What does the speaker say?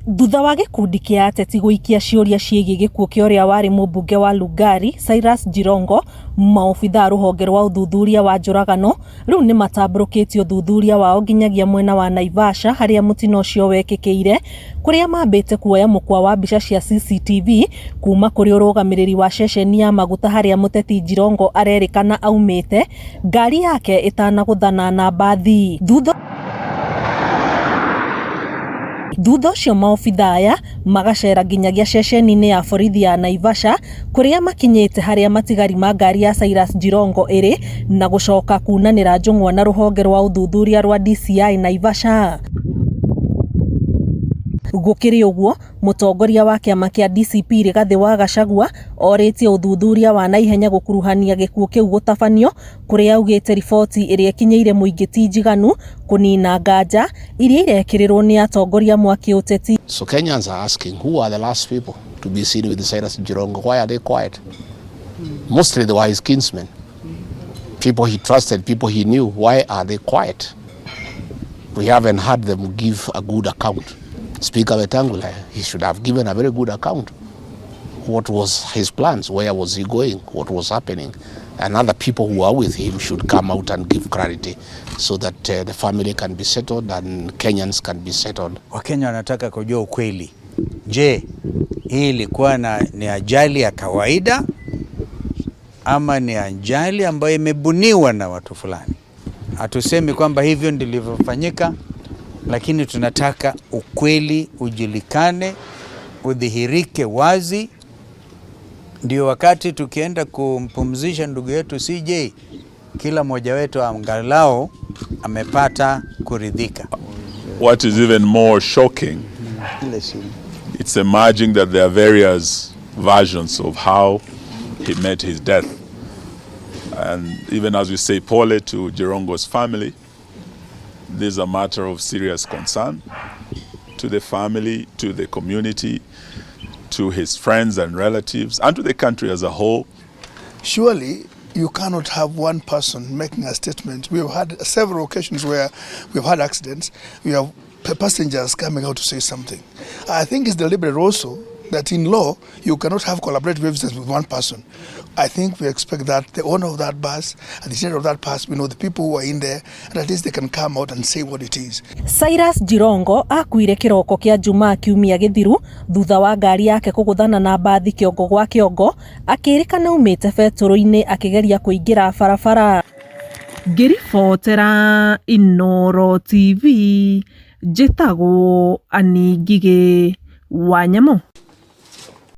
Thutha wa gikundi kia ateti guikia ciuria ciĩgiĩ gĩkuũ kĩa ũrĩa warĩ mũmbunge wa Lugari Cyrus Jirongo, maobitha rũhonge rwa ũthuthuria wa njũragano rĩu nĩ matambũrũkĩtie ũthuthuria wao nginyagia mwena wa Naivasha harĩa mũtino ũcio wekĩkĩire, kũrĩa mambĩte kuoya mũkwa wa mbica cia CCTV kuma kũrĩ ũrũgamĩrĩri wa ceceni ya maguta harĩa mũteti Jirongo arerĩkana aumĩte, ngari yake ĩtanagũthana na mbathi. Thutha ũcio maobitha aya magacera nginyagia ceceni-inĩ ya borithi ya Naivasha kũrĩa makinyĩte harĩa matigari ma ngari ya Cyrus Jirongo ĩrĩ na gũcoka kunanĩra njũng'wa na rũhonge rwa ũthuthuria rwa DCI Naivasha. Gũkĩrĩ ũguo, mũtongoria wa kĩama kĩa DCP Rigathĩ wa Gachagua orĩtie ũthuthuria wa naihenya gũkuruhania gĩkuũ kĩu gũtabanio, kũrĩa augĩte riboti ĩrĩa ĩkinyĩire mũingĩ ti njiganu kũnina nganja iria irekĩrĩrwo nĩ atongoria mwa kĩũteti. So Kenyans are asking, who are the last people to be seen with Cyrus Jirongo? Why are they quiet? Mostly they were his kinsmen. People he trusted, people he knew. Why are they quiet? We haven't heard them give a good account. Speaker Wetangula, he should have given a very good account. What was his plans? Where was he going? What was happening? And other people who are with him should come out and give clarity so that the family can be settled and Kenyans can be settled. Wakenya wanataka kujua ukweli. Je, hii ilikuwa ni ajali ya kawaida ama ni ajali ambayo imebuniwa na watu fulani? Hatusemi kwamba hivyo ndilivyofanyika, lakini tunataka ukweli ujulikane, udhihirike wazi, ndio wakati tukienda kumpumzisha ndugu yetu CJ, kila mmoja wetu angalau amepata kuridhika. What is even more shocking, it's emerging that there are various versions of how he met his death. And even as we say pole to Jirongo's family, this is a matter of serious concern to the family, to the community, to his friends and relatives, and to the country as a whole. Surely you cannot have one person making a statement. We have had several occasions where we've had accidents. We have passengers coming out to say something. I think it's deliberate also that in law you cannot have collaborative evidence with one person. I think we expect that the owner of that bus and the general of that bus, we know the people who are in there, and at least they can come out and say what it is. Cyrus Jirongo akuire kiroko kia Jumaa kiumia githiru thutha wa ngari yake kũgũthana na mbathi kĩongo gwa kĩongo, akĩrĩkana umĩte betũrũ-inĩ akĩgeria kũingĩra barabara. Ngĩribotera Inooro TV, njĩtagwo Anĩ Ngigĩ Wanyamũ.